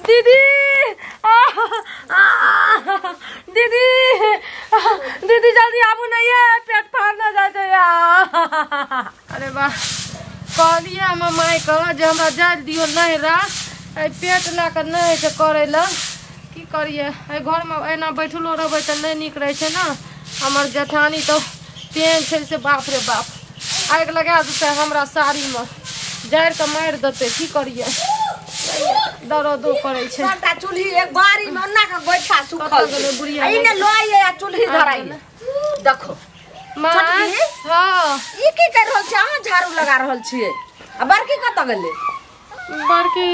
दीदी दीदी दीदी जल्दी आबू नहीं है, पेट फाड़ना जाते यार। अरे वाह कहलिए हम माई कह जे हमरा जाल दियो नहीं रा पेट ला कर नहीं से करे ला की करिए घर में एना बैठलो रहबे त नहीं निक रहे छे ना। हमर जेठानी तो पेन छे से बाप रे बाप आग लगा देते हमरा साड़ी में जाड़ के मार देते की करिए दर्दो करे छे। सबटा चूल्ही एक बारी में अन्ना का गोइठा सुखल गेले बुढ़िया इने लइए आ चूल्ही धराई देखो मां। हां ई की कर रहल छ? अहाँ झाड़ू लगा रहल छिए आ बड़की कत गेले? बड़की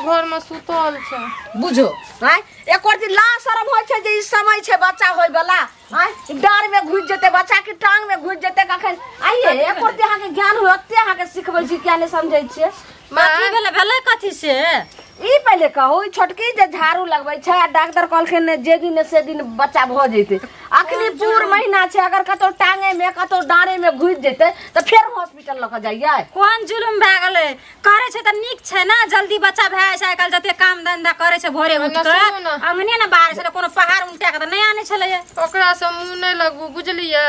घर में सुतल छे बुझो हां एक और दिन ला शरम होय छे जे ई समय छे बच्चा होय वाला हां डार में घुस जेते बच्चा की टांग में घुस जेते कखन आइए एक और दिन अहाँ के ज्ञान होय ओते अहाँ के सिखबै छी क्या ने समझै छिए? माथी भेले कथी से ई पहले कहो ई छोटकी जे झाड़ू लगबै छै आ डॉक्टर कहलखिन जे दिन से दिन बच्चा भ जैते अखनी पूर महीना छै अगर कतो टांगे में कतो डारे में घुस जेते त फिर हॉस्पिटल ल क जाइए। कोन जुलुम भए गेलै करे छै त नीक छै ना जल्दी बच्चा भए छै आइकाल जते काम धंधा करे छै भोरे उठ के अंगने ना बाहर से कोनो पहाड़ उल्टा के त नहीं आने छले ओकरा से मुंह नहीं लगू बुझलिए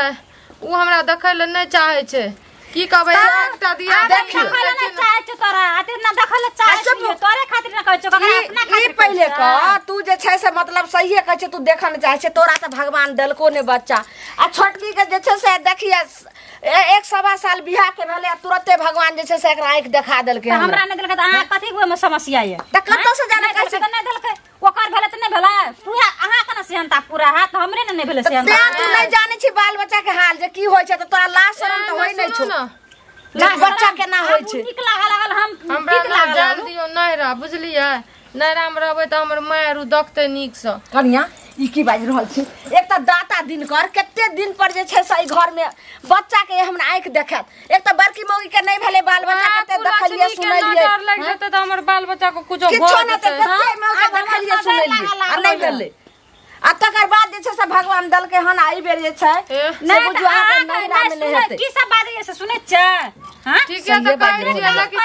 उ हमरा देखै ल नहीं चाहे छै की कहबै एकटा दिया देखै ल नहीं चाहे छै तोरा आते ना देखै ल चाहे छै तोरे खातिर ना कहै छै ककरा अपना खातिर। ई पहले क तू जे छै से मतलब सहीए कहै छै तू देखन चाहे छै तोरा त भगवान देलको ने बच्चा आ छोटकी के जे छै से देखिए एक सवा साल बियाह के भेले तुरंते भगवान जे छै से एकरा आंख देखा देलकै हमरा नहीं देलकै त अहाँ कथि को में समस्या है त कत्तो से जाने कहै छै नहीं देलकै ओकर भेले त नहीं भेलै पूरा अहाँ कना सेहनता पूरा हाथ हमरे ने नहीं भेले सेहनता तू नहीं जाने छी बाल बच्चा के हाल जे की होय छै त तोरा लाज शरम त होय नहीं छौ ना बच्चा केना होय छै नीक लागल हम हमरा नीक जान दियो नहीं रा बुझलिए नैरा में रहबे त हमर मायरू देखते नीक से कनिया ई की बाज रहल छी एक त दाता दिन कर केते दिन पर जे छै सही घर में बच्चा के हमरा आंख देखत एक त बड़की मौगी के नहीं भेले बाल बच्चा केते देखलिए सुनलिए डर लग जेते त हमर बाल बच्चा को कुछ भ किछो न त जेते केते मौका देखलिए सुनलिए आ नहीं भेले आ तकर बाद जे छै से भगवान दल के हन आई बेर जे छै से बुझु आ नहिरा में नहीं हेते की सब बात से सुनै छै। हां ठीक है त कहै छी लेकिन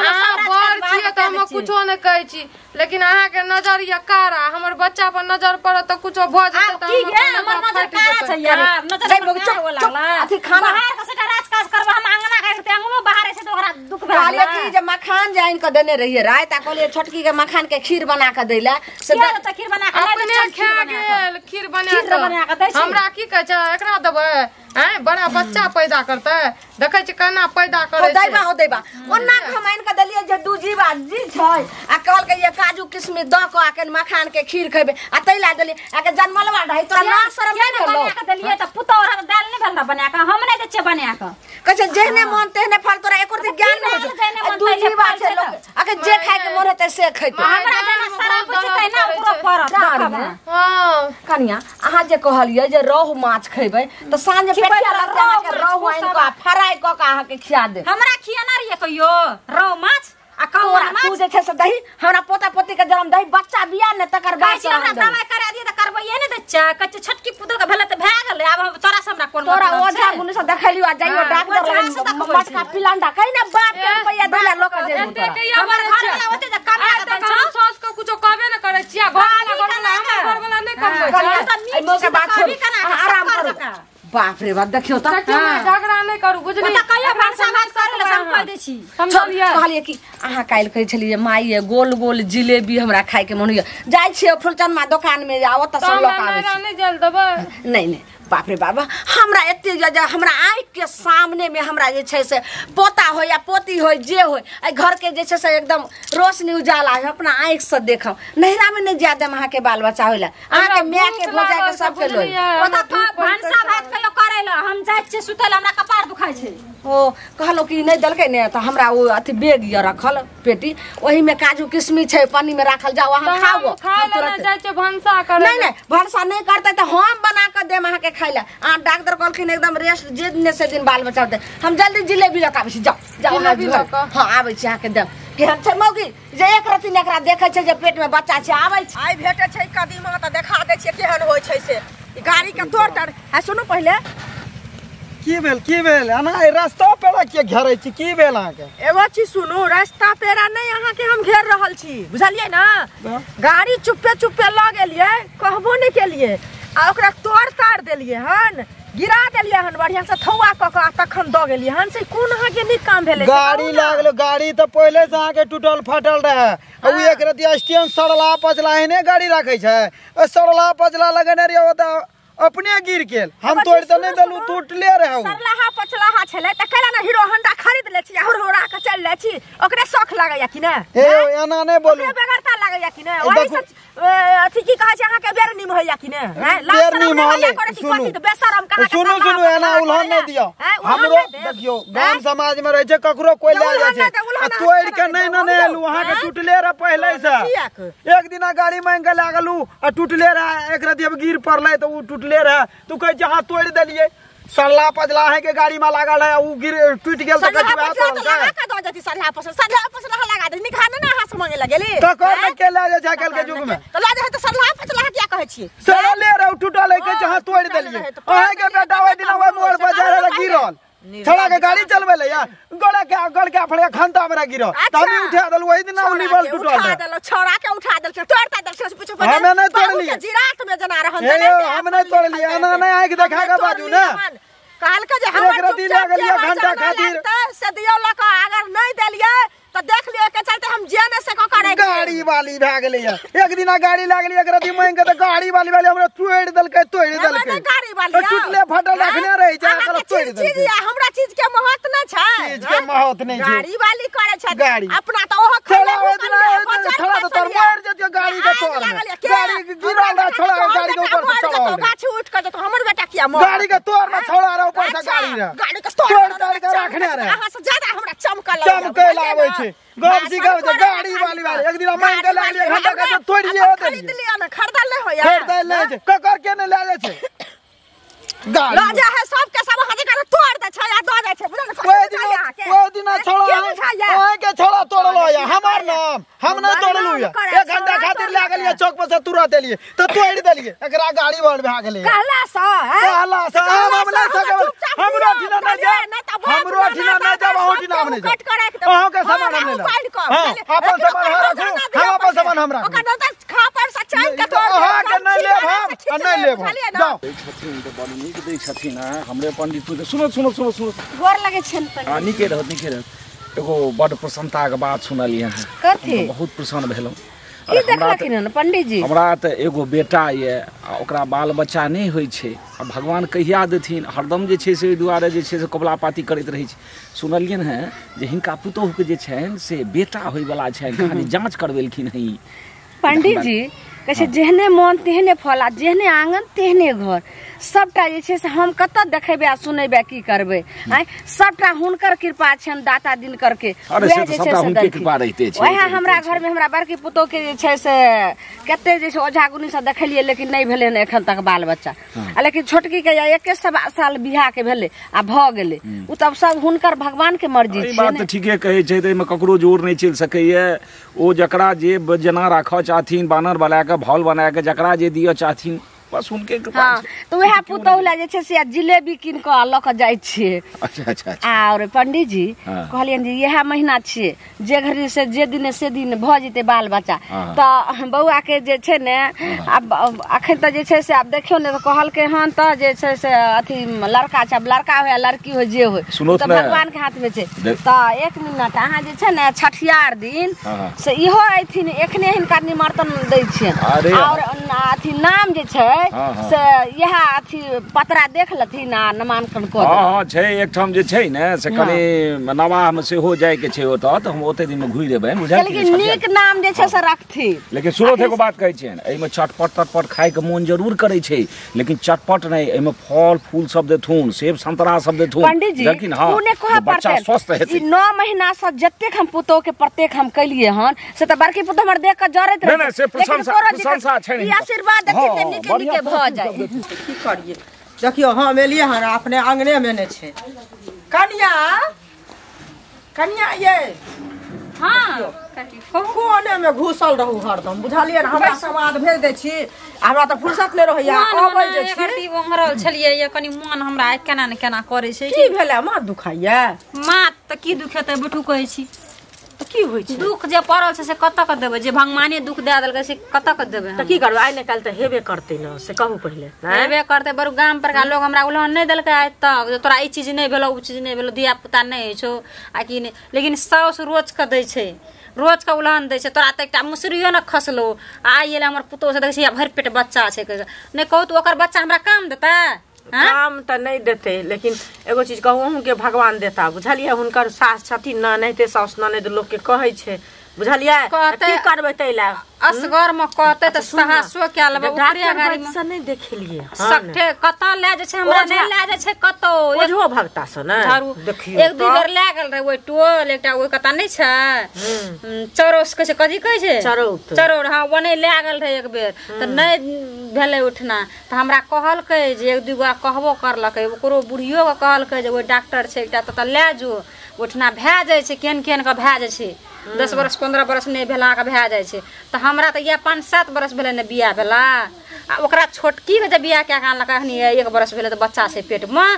अहाँ बड़ छी त हम कुछो नै कहै छी लेकिन अहाँ के नजर या कारा हमर बच्चा पर नजर पड़त त कुछो भ जेते त हमर नजर कारा छै यार नजर पड़ लागला अथी खाना बाहर का सेटा राजकाज करब हम आंगना के अंगनो बाहर से तो ओकरा दुख भए कहले कि जे मखान जाइन के देने रहिए रात आ कहले छोटकी के मखान के खीर बना के दैला से खीर बना के अपने खा गेल खीर बना के हमरा की कहै छै एकरा देबै हैं बड़ा बच्चा पैदा करते देखै छी केना पैदा करे छै हो दैबा ओना खमाइन के देलिए जे दू जीवा जी छै आ कहल के ये काजू किशमिश द के आ के मखान के खीर खैबे आ तैला देलिए आ के जन्मलवा ढाई तोरा लाज शरम नहीं भेलो बना के देलिए त पुतौर दाल नहीं भेल बना के हम नहीं देछे बना के कहै जेहने मन तेहने फल तोरा एको दिन ज्ञान नहीं हो दू जीवा छै लोग आ के जे खाए के मन हेतै से खैतै हमरा जना शराब बुझतै ना पूरा परत हां कनिया अहाँ जे कहलिए जे रोहु माछ खैबे त साँझ पेटिया लगा के रोहु आइन के फ्राई क के अहाँ के खिया दे हमरा खियाना रहिए कहियो रोहु माछ आ कौआ माछ तू जे छै से दही हमरा पोता पोती के जन्म दही बच्चा बिया ने तकर बाद से हमरा दवाई करा दिए त करबैए ने दच्चा कच्चे छटकी पुतो के भेले त भए गेलै अब हम तोरा से हमरा कोन तोरा ओझा गुनु से देखलियो आ जाइयो डॉक्टर मटका पिलांडा कहि ना बाप के रुपया देला लोक जे हमर घर में ओते जे कमा के दै छ सास को कुछो कहबे न करे छिया घर वाला नहीं कहबै मो के बात छोड़ आराम करो बाप रे बाप देखियो त झगड़ा नहीं करू बुझली त कहियो भाषा बात करे ले हम कह दै छी समझलिए कहलिए कि अहाँ काइल कहै छलिए माई गोल गोल जिलेबी हमरा खाए के मन होइए जाय छिए फुलचनमा दुकान में जाओ त सब लोग आवे नहीं जल देबै नहीं बाप रे बाबा हमरा एते हमरा आँख के सामने में हमरा जे छै से पोता हो या पोती हो जे हो आई घर के जे छै से एकदम रोशनी उजाला है अपना आँख से देखम नहिरा में नहीं ज्यादा अहाँ के बाल बच्चा होइला अहाँ के माय के भोजा के सब के लोई ओता तो भांसा भात कहियो करेला हम जाय छी सुतल हमरा कपार दुखाय छै ओ कहलो कि नहीं दलकै ने त हमरा ओ अथी बेग य रखल पेटी ओही में काजू किशमिश छै पानी में राखल जाओ अहाँ खाओ तुरंत जाय छै भंसा करे नहीं भंसा नहीं करते त हम बना के देम अहाँ के खाइला आ डॉक्टर कहलखिन एकदम रेस्ट जे दिन से दिन बाल बच्चा होते हम जल्दी जिलेबी लक आबै छी जाओ हां आबै छी अहाँ के देम केहन छै मौगी जे एक रति एकरा देखै छै जे पेट में बच्चा छै आबै छै आइ भेटै छै कदीमा त देखा दै छै केहन होय छै से गाड़ी के तोड़ है सुनो पहले की भेल अना रास्ता पेड़ा के घेरै छी की भेल अहाँ के एगो चीज सुनू रास्ता पेड़ा नहीं अहाँ के हम घेर रहल छी बुझलिए ना गाड़ी चुप्पे चुप्पे ल गेलिए कहबो नहीं केलिए आ ओकरा तोड़ ताड़ देलिए हन गिरा देलिए हन बढ़िया से थौआ क के तखन द गेलिए हन से कोन अहाँ के नीक काम भेले गाड़ी लागल गाड़ी तो पहले से अहाँ के टूटल फाटल रहे उ एक रति स्टैंड सड़ला पचला एने गाड़ी राखै छै सड़ला पचला लगने रे ओता अपने गिर गेल हम तोड़ त नहीं देलु टूटले रहे सरलाहा पचलाहा छले त केला ना हीरो होंडा खरीद ले छी और होरा के चल ले छी ओकरे शौक लागैया कि ने हे एना नहीं बोलू बेगरता लागैया कि ने ओही से अथी की कहै छै अहाँ के बेर निम होइया कि ने बेर निम होले सुनु एना उल्हन नहीं दियो हमरो देखियो गांव समाज में रह छै ककरो कोई ले जाय छै तोड़ के नहीं न एलु अहाँ के टूटले रहे पहले से एक दिना गाड़ी मांग के लागलू आ टूटले रहे एक रति अब गिर पड़ले त उ टूटले रहे तू कह जे हां तोड़ देलिए सल्ला पजला है के गाड़ी में लागल है उ गिर टूट गेल त कथि बात हो का दो जति सल्ला पसला लगा दे निखाने ना हाथ मांगे लगेली तो कर के ले जाय छै कल के युग में तो ला दे त सल्ला पसला क्या कहै छी सड़ले रहे टूटल है के जहां तोड़ देलिए अहे के बेटा ओइ दिन ओइ मोड़ पर जा रे गिरल छड़ा के गाड़ी चलबे ले या गड़ के फड़े खंता में गिरल तभी उठा दल ओइ दिन उली बल टूटल उठा दल छोड़ा के उठा दल तोड़ता दल से पूछो हमें नहीं तोड़ लिए जिरात में जना रहन हम नहीं तोड़ लिए एना नहीं आके देखा के बाजू ना काल के जे हम रति लागल या घंटा खातिर से दियो ल के अगर नहीं देलिए तो देख लियो के चलते हम जेने से को करे गाड़ी वाली भाग ले एक दिना गाड़ी लागली एक रति मांग के त गाड़ी वाली हमरा तोड़ दल के गाड़ी वाली टूटले फटल रखने रही छै कर तोड़ दल चीज हमरा चीज के महत्व न छै चीज के महत्व नहीं छै गाड़ी वाली करे छै गाड़ी अपना तो ओह छड़ा ओइ दिना छड़ा तो तोर मार जे गाड़ी के तोड़ गाड़ी गिरल रहा छड़ा गाड़ी के ऊपर से चढ़ल गाछ उठ के तो हमर बेटा किया मोर गाड़ी के तोड़ में छड़ा रहा ऊपर से गाड़ी के तोड़ के रखने रहे अहाँ से ज्यादा हमरा चमके लागे छै गप सिखाव छै गाड़ी वाली एक दिन मांग के लागली एक घंटा के तोड़ लिए खरीद लिया ना खरीदल नहीं होया खरीदल नहीं छै ककर के नहीं ले जाय छै गाड़ी राजा है सब के सब हाथे कर तोड़ दे छै या दो दे छै बुझल ओइ दिन छोड़ा ओए के छोड़ा तोड़लो या हमर नाम हम नहीं तोड़लू या एक घंटा खातिर लागल या चौक पर से तुरंत एलिए तो तोड़ देलिए एकरा गाड़ी बढ़ भाग गेलै कहला सा हम नहीं सके हमरो ठिना नहीं जा हमरो ठिना नहीं जा बहुत ठिना हम नहीं जा अहाँ के सामान हम ले हां अपन सामान हम रखू हम अपन सामान हम रखू ओकर तो खा पर सचान के तोड़ अहाँ के नहीं लेब हम नहीं लेब जाओ छथिन तो बड़ नीक दै छथिन हमरे पंडित सुनो गोर लगे छन पंडित नीके रहत एगो बड़ प्रसन्नता के बात सुनलिए कथि बहुत प्रसन्न भेलौ की देखलखिन न पंडित जी हमरा त एगो बेटा ये ओकरा बाल बच्चा नहीं होय छै आ भगवान कहिया देथिन हरदम जे छै से दुआरे जे छै से कबला पाती करैत रहै छै सुनलियन है जे हिनका पुतोह के जे छनि से बेटा होय वाला छै खाली जांच करवेलखिन है पंडित जी कहै जेहने मन तेहने फल आ जेहने आंगन तेहने घर सबटा जे छै से हम कत देखेबे आ सुनेबे की करबे आइ सबटा हुनकर कृपा छन दाता दिन करके अरे से तो सबटा हुनके कृपा रहिते छै ओहे हमरा घर में हमरा बड़की पुतो के जे छै से कते जे छै ओझा गुनी से देखलिए लेकिन नहीं भेले ने एखन तक बाल बच्चा आ लेकिन छोटकी के 21 साल बियाह के भेले आ भ गेले उ तब सब हुनकर भगवान के मर्जी छै बात त ठीके कहै छै त एमे ककरो जोर नहीं चल सकैए ओ जकरा जे जना राखऽ चाहथिन बानर बना के भौल बना के जकरा जे दियो चाहथिन बस उनके कृपा तो वह पुतौला जे छै से जिलेबी किन के ल के जाय छिए अच्छा और पंडित जी कहलियन जी यह महीना छिए जे घड़ी से जे दिन से दिन भ जते बाल बच्चा त बौआ के जे छै ने अब अखन त जे छै से अब देखियो ने कहल के हन त जे छै से अथी लड़का छै लड़का हो या लड़की हो जे हो त भगवान के हाथ में छै त 1 मिनट अहाँ जे छै ने छठियार दिन से इहो आइथिन एखने हिनका निमंत्रण दै छियन और अथी नाम जे छै से यह अथी पतरा देख लथिन आ नामांकन कर हां छै एकठाम जे छै ने से कनी नवाह में से हो जाय के छै ओत त हम ओते दिन में घुरि देबै बुझल लेकिन नीक नाम जे छै से रखथि लेकिन सुनो थे को बात कहै छियन एई में चटपट खाय के मन जरूर करै छै लेकिन चटपट नहीं एई में फल फूल सब देथुन सेब संतरा सब देथुन लेकिन हां बच्चा स्वस्थ हेतै 9 महीना से जत्तेक हम पुतो के प्रत्येक हम कलिए हन से त बड़की पुतो हमर देख के जरत रहे से प्रशंसा छै ई आशीर्वाद देखि नीके भ जाय की करिए देखियो हम एलिए हन अपने आंगने में ने छै कन्या ये हां कोने में घुसल रहू हरदम बुझलिए ना हमरा समाद भेज दै छी हमरा त फुर्सत ले रहैया अबै जे छी एकरती ओंघरल छलिए ये कनी मन हमरा केना न केना करे छै की भेलै माथ दुखाइया माथ त की दुखेतै बैठू कहै छी त की होय छै दुख जे पड़ल छै से कत क देबै जे भगवाने दुख दे देलकै से कत क देबै त की करबै आइ ने काल त हेबे करतै न से कहू पहिले हेबे करतै बरु गाम पर का लोग हमरा उलहन नहीं देलकै आइ तक जे तोरा ई चीज नहीं भेलो उ चीज नहीं भेलो धिया पुता नहीं छौ आ कि नहीं लेकिन साउस रोज क दै छै रोज का उलहन दै छै तोरा त एकटा मुसरियो न खसलो आइ एले हमर पुतौ से देखै छी भरि पेट बच्चा छै नहीं कहू तो ओकर बच्चा हमरा काम देता काम त नहीं देते लेकिन एगो चीज कहूँ के भगवान देता बुझलिए हुनकर सास छथिन न नहीं ते सास न नहीं लोग के कहै छै बुझलिए की करबै तैला असगर में कहते त साहसो क्या लेबे ओकरे गाड़ी में से नहीं देखलिए सकठे कता ले जे छै हमरा नहीं ले जे छै कतो ओझो भगता से न देखियो एक दू बेर ले गेल रहे ओइ टोल एकटा ओइ कता नहीं छै चरोस के छै कथि कहै छै चरोर हां ओने ले गेल रहे एक बेर त नहीं भेले उठना त हमरा कहलकै जे एक दूगो कहबो करलकै ओकरो बुढ़ियो के कहलकै जे ओइ डॉक्टर छै एकटा त ले जो उठना भए जाय छै केन केन के भए जाय छै 10 बरस 15 बरस नहीं भेला के भए जाय छै त हमरा त या 5-7 बरस भेले ने बियाह भेला आ ओकरा छोटकी के जे बियाह के कानलक हनी 1 बरस भेले त बच्चा छै पेट में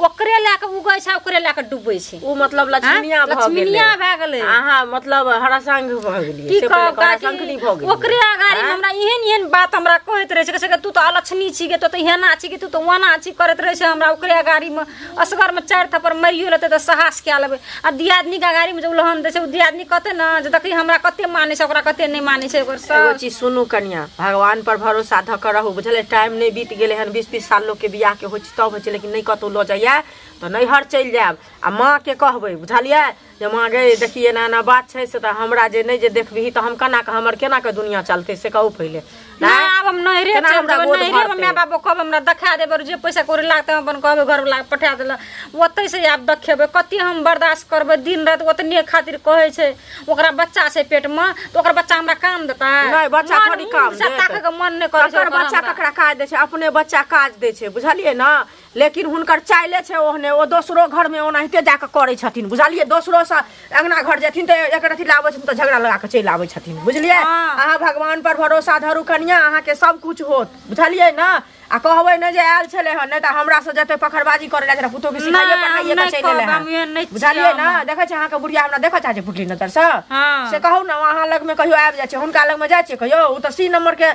ओकरे ले के उगै छै ओकरे ले के डूबै छै उ मतलब लक्ष्मीनिया भए गेलै आहा मतलब हरासंग भ गेलिए से पहिले हरासंगनी भ गेलै ओकरे गाड़ी में हमरा एहन बात हमरा कहैत रहे छै कि तू त अलक्षणी छी के तू त हेना छी कि तू त वना छी करैत रहे छै हमरा ओकरे गाड़ी में असगर में 4 थप्पड़ मरियो लेते त साहस क्या लेबे आ दियादनी का गाड़ी में जे उलहन दे छै उ दियादनी कते न जे देखी हमरा कते माने छै ओकरा कते नहीं माने छै ओकर सब एगो चीज सुनू कन्या भगवान पर भरोसा ध कर रहू बुझले टाइम नहीं बीत गेले हन 20-20 साल लोग के बियाह के होय छै तब होय छै लेकिन नहीं कतो ल जाइया तो नहीं हर चल जाब आ मां के कहबै बुझलिए जे मां गे देखिए ना बात छै से त हमरा जे नहीं जे देखबही त हम केना के हमर केना के दुनिया चलते से कहू पहिले ना अब हम नहीं रे नहीं रे मैं बाबू कब हमरा देखा देबे जे पैसा कोरी लागते हम अपन कहबे घर वाला पठा देला ओतै से आप देखेबे कते हम बर्दाश्त करबे दिन रात ओतने खातिर कहै छै ओकरा बच्चा छै पेट में तो ओकर बच्चा हमरा काम देता नहीं बच्चा थोड़ी काम दे ताके के मन नहीं करे छै ओकर बच्चा ककरा काज दे छै अपने बच्चा काज दे छै बुझलिए ना लेकिन हुनकर चाइले छै ओहने ओ दोसरो घर में ओनाहिते जाके करे छथिन बुझलिए दोसरो से अंगना घर जेथिन त एक रति लाबै छथिन त झगड़ा लगा के चलि आबै छथिन बुझलिए अहाँ भगवान पर भरोसा धरू कन्या अहाँ के सब कुछ होत बुझलिए ना आ कहबै न जे आयल छले हन नहीं त हमरा से जते पखरबाजी करे ला पुतो के सिखाइए पढ़ाइए के चले ले बुझलिए ना देखै छै अहाँ के बुढ़िया हमरा देखै छै पुटली नजर से कहू न अहाँ लग में कहियो आबि जाय छै हुनका लग में जाय छै कहियो उ त सी नंबर के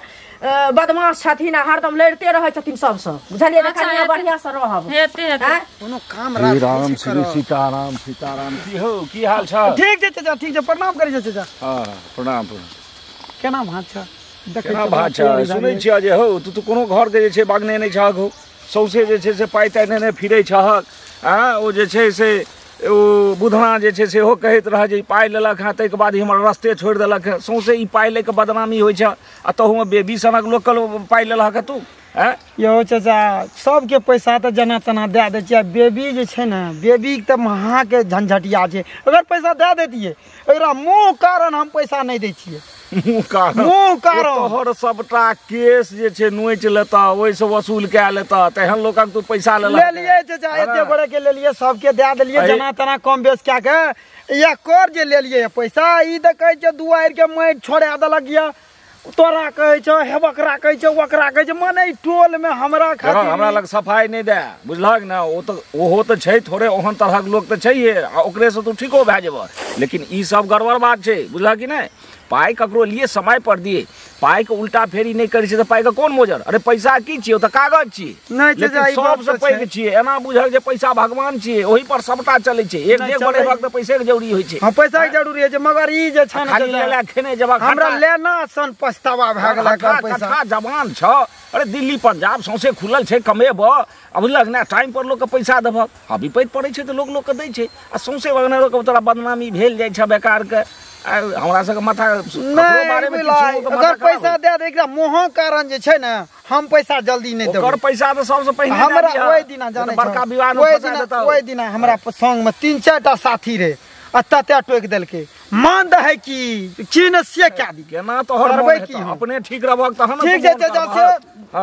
बदमाश छथिन हरदम लड़ते रहै छथिन सबसे बुझलिए ना कन्या बढ़िया से रहब हेते कोनो काम राम श्री सीताराम सीताराम की हो की हाल छ ठीक छै चाचा ठीक छै प्रणाम करै छै चाचा हां प्रणाम केना भात छ केना भात छ सुनै छियै जे हो तू तो कोनो घर के जे छै बागने नै छहक हो सौसे जे छै से पाइ ताइ ने फिरै छहक हां ओ जे छै से ओ बुधना जे छै से हो कहैत रह जे पाइ लेलक हां तै के बाद हमर रस्ते छोड़ि देलक सौसे ई पाइ ले के बदनामी होइ छ आ तहु में बेबी सनक लोकल पाइ लेलक तू यो चाचा सबके पैसा त जना तना दे दे छियै बेबी जे छै ने बेबी त महा के झंझटिया छै अगर पैसा दे देतिए एकरा मुंह कारण हम पैसा नहीं दै छियै मुंह कारण तोहर सबटा केस जे छै नोच लेता ओइ से वसूल क लेता तेहन लोकक तू पैसा ले लिए चाचा एते बड़े के ले लिए सबके दे देलिए जना तना कम बेस क्या के या कर जे ले लिए पैसा ई त कहै छै दुआर के माइट छोड़ा देलक या तोरा कहै छ हेबकरा कहै छ वकरा कहै छ मने टोल में हमरा खातिर हमरा लग सफाई नहीं दे बुझलक ना ओ तो ओहो तो छै थोड़े ओहन तरहक लोग तो छैहे आ ओकरे से तू ठीको भए जेबह लेकिन ई सब गड़बड़ बात छै बुझलक कि नहीं पाई ककरो लिए समय पर दिए पाई के उल्टा फेरी नहीं करी तो पाई का कौन मोजर अरे पैसा की छियै त कागज छियै नहीं सबसे पैघ छियै एना बुझल जे पैसा भगवान छियै ओही पर सबटा चलै छै एक देख बड़े वक्त पैसे के जरूरी होइ छै हां पैसा के जरूरी है जे मगर ई जे छ खाली लेला खेने जब हमरा लेना सन पछतावा भ गेला कर पैसा कथा जवान छ अरे दिल्ली पंजाब सौसे खुलल छै कमेब अब बुझलक ना टाइम पर लोग के पैसा देबह आ विपैत पड़ै छै त लोग के दै छै आ सौसे वगने लोग के तोरा बदनामी भेल जाइ छै बेकार के हमरा सब के माथा बारे में अगर पैसा दे दे एकरा मोह कारण जे छै ना हम पैसा जल्दी नहीं देब ओकर पैसा तो सबसे पहले हमरा ओइ दिना जाने बड़का विवाद में फंसा देता ओइ दिना हमरा संग में 3-4 टा साथी रहे अत्ता टोक देलके मान दे कि चीन से क्या दी केना तो हर करबै की अपने ठीक रहबक तहन ठीक छै चाचा से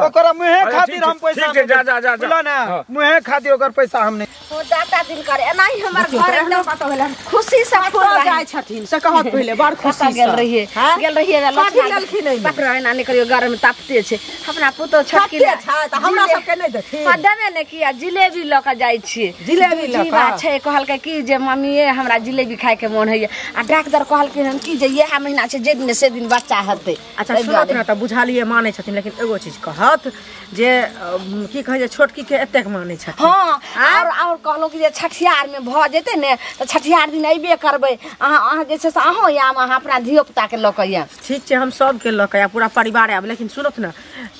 ओकरा मुहे खातिर हम पैसा ठीक छै जा बोला ना मुहे खातिर ओकर पैसा हम नहीं हो दाता दिन करे नहीं हमर घर एकदम खुशी से फूल जाय छथिन से कहत पहिले बड़ खुशी गेल रहिए लखी नहीं पकड़ा ना नहीं करियो घर में तापते छे अपना पुतो छटकी ले त हमरा सब के नहीं देथि देबे ने किया जिलेबी ल के जाय छी जिलेबी ल के छे कहल के की जे मम्मी हमरा जिलेबी खाए के मन होइए आ डॉक्टर कहल के हम की जे यह महीना छे जे दिन से दिन बच्चा हते अच्छा सुनत ना त बुझालिए माने छथिन लेकिन एगो चीज कहत जे की कहे जे छोटकी के एतेक माने छथिन हां और कहलो कि जे छठियार में भ जेते ने त छठियार दिन अइबे करबै अहाँ जे छै से अहाँ या अहाँ अपना धियो पुता के ल के या ठीक छै हम सब के ल के या पूरा परिवार आब लेकिन सुनत ना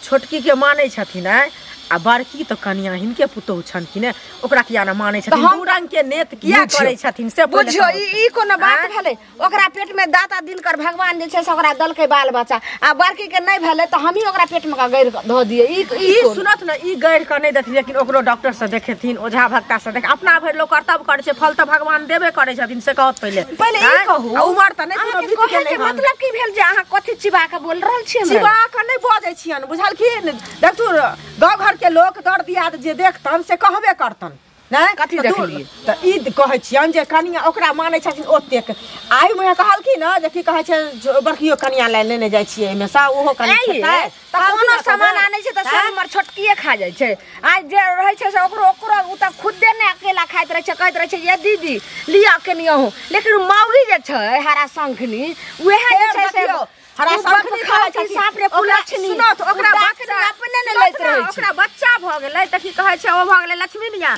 छोटकी के माने छथिन आ बड़की तो कनिया हिनके पुतोह छन कि ने ओकरा किया ना माने छथिन दू रंग के नेत किया करे छथिन से बुझियो ई कोनो बात भेले ओकरा पेट में दाता दिन कर भगवान जे छै से ओकरा दल के बाल बच्चा आ बड़की के नहीं भेले त हम ही ओकरा पेट में का गैर ध दिए ई सुनत ना ई गैर के नहीं देथिन लेकिन ओकरो डॉक्टर से देखेथिन ओझा भक्ता से देख अपना भर लोग कर्तव्य करे छै फल त भगवान देबे करे छथिन से कहत पहिले ई कहू उमर त नहीं कोनो बीत के नहीं मतलब की भेल जे अहाँ कथि चिबा के बोल रहल छी हमरा चिबा के नहीं बजै छियन बुझलखिन देख तू गांव घर के लोग दर दियाद जे देखतन से कहबे करतन नहीं कथि देखलिए त ई कहै छियन जे कनिया ओकरा माने छथिन ओतेक आइ मैं कहलखिन न जे की कहै छै बड़कियो कनिया लेने जाइ छियै एमे सा ओहो कनिया खेतै त कोनो सामान आनै छै त सब हमर छोटकीए खा जाइ छै आज जे रहै छै से ओकरो उ त खुदे ने अकेला खाइत रहै छै कहैत रहै छै ये दीदी लिया के नियो लेकिन मौगी जे छै हरा शंखनी उहे जे छै से हरा शंखनी खाय छै साफ रे पुलछनी सुनत ओकरा बकरी अपने ने लैत रहै छै ओकरा बच्चा भ गेलै त की कहै छै ओ भ गेलै लक्ष्मीनिया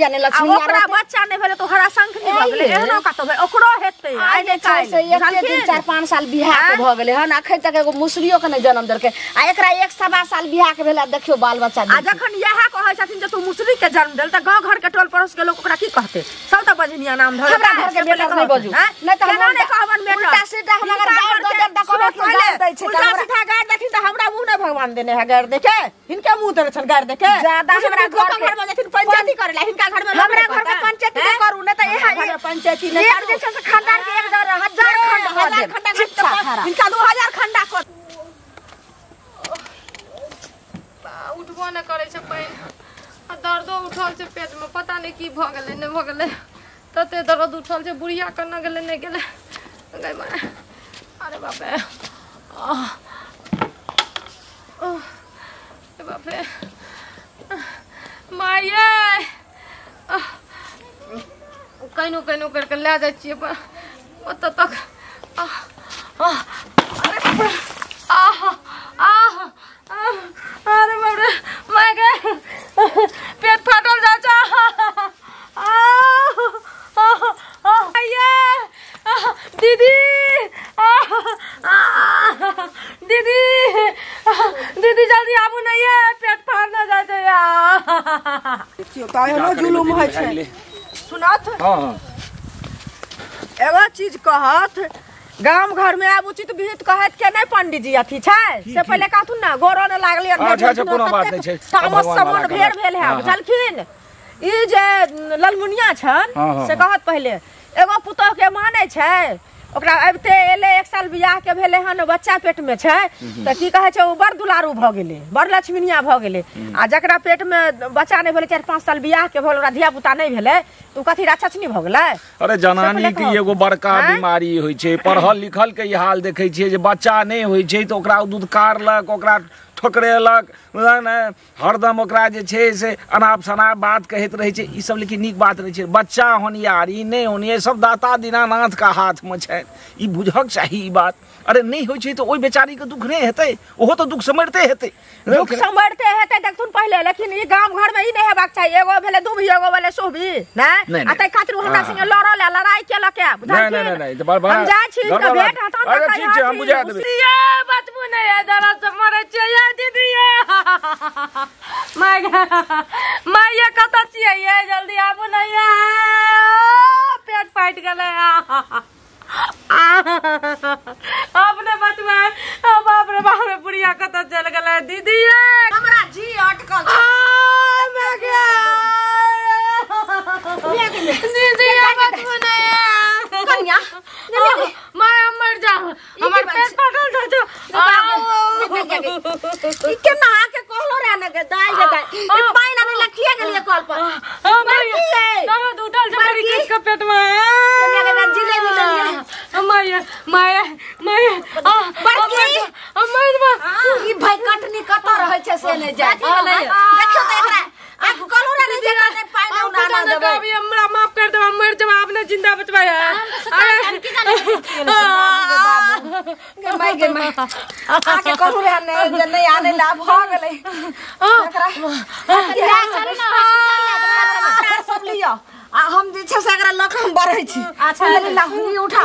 ओकरा बच्चा नै भेलै त हरा शंखनी भ गेलै एहनो कतो भे ओकरो हेतै आइ जे छै से 1-3-4-5 साल बियाह के भ गेलै हन अखन तक एगो मुसरियो के नै जन्म देलकै आ एकरा 1-1.5 साल बियाह के भेला देखियो बाल बच्चा आ जखन यह कहै छथिन जे तू मुसरी के जन्म देल त गांव घर के टोल पड़ोस के लोग ओकरा की कहते सब त बजनिया नाम धर हमरा घर के बेटा नै बजू नै त हम नै कहबन बेटा उल्टा सीधा हमरा गाड़ द देब त कहबे कि उल्टा सीधा गाड़ देखिन त हमरा मुंह नै भगवान देने है गाड़ देखे हिनके मुंह देने छन गाड़ देखे ज्यादा हमरा घर में जखन पंचायती करेला हिनका घर में हमरा घर के पंचायती नै करू नै त एहा पंचायती नै एक जे से खानदान के 1000 खंड हिनका 2000 खंडा कर उठबो न करे छै पैन आ दर्दो उठल छै पेट में पता नहीं की भ गेलै नै भ गेलै तते दर्द उठल छै बुढ़िया कना गेलै नै गेलै गई मारे अरे बाप रे बाप रे माये कहीं करके ले जाए छिए ओत तक अरे बाप रे माय गे पेट फाटल जा दीदी दीदी दीदी जल्दी आबू नहीं है पेट फाट ना जाए यार जुलुम है छै सुनत हां एगो चीज कहत गांव घर में आब उचित विहित कहत के नहीं पंडित जी अथी छै से पहले कहथुन ना गोरो न लागले अच्छा कोनो बात नहीं छै तामस समन भेल है बुझलखिन ई जे ललमुनिया छन से कहत पहले एगो पुतोह के माने छै ओकरा अबते एले 1 साल बियाह के भेले हन बच्चा पेट में छै त की कहे छै ओ बड़ दुलारू भ गेले बड़ लक्ष्मीनिया भ गेले आ जकरा पेट में बच्चा नहीं भेले 4-5 साल बियाह के भेल ओकरा धिया पुता नहीं भेले तू कथि राक्षसनी भ गेलै अरे जनानी के एगो बड़का बीमारी होय छै पढ़ल लिखल के ई हाल देखै छियै जे बच्चा नहीं होय छै त ओकरा दूध कारलक ओकरा ठोकरेलक हरदम ओकरा जे छै से अनाप शनाप बात कहैत रहै छै ई सब लेकिन नीक बात नहीं छै बच्चा होनियार ई नहीं होनियार सब दाता दीनानाथ का हाथ में छै ई बुझक चाही ई बात अरे नहीं होय छै त ओई बेचारी के दुख नहीं हेतै ओहो तो दुख समझते हेतै दुख समझते हेतै देखथुन पहले लेकिन ई गांव घर में ई नहीं हेबाक चाहिए एगो भेले दुभी एगो भेले सुभी नै आ तै खातिर हमरा संगे लड़ल लड़ाई केलक के बुझाई नहीं हम जा छी त भेट हतन अरे ठीक छै हम बुझा देबै बचबू नहीं है दरा से मरे छै दीदी माय कत छियै जल्दी आबू नहीं पेट फाट गेलै अपने बतवा बाप रे बुढ़िया कत चल गेलै दीदी हमरा जी अटकल दीदी बचबू नहीं कन्या मैं मर जाऊं हमर पेट फाटल छ ई के नहा के कहलो रे ना के दाई के दाई ई पानी ना लखिया गेलिए कल पर दर्द निकल जा बड़ी किस का पेट में जिलेबी ले लिए माया माया माया ई भाई कटनी कत रहे छे से नहीं जाय देखियो त एकरा आ कलू रे नहीं जगह नहीं पाई ना उना देबे अभी हमरा माफ कर दो मर जब आपने जिंदा बचवाया गे माई आके कलू रे नहीं आने लाभ हो गेलै एकरा चल ना हॉस्पिटल सब लियो आ हम जे छै से एकरा लख हम बढ़ै छी अच्छा ले लाहुनी उठा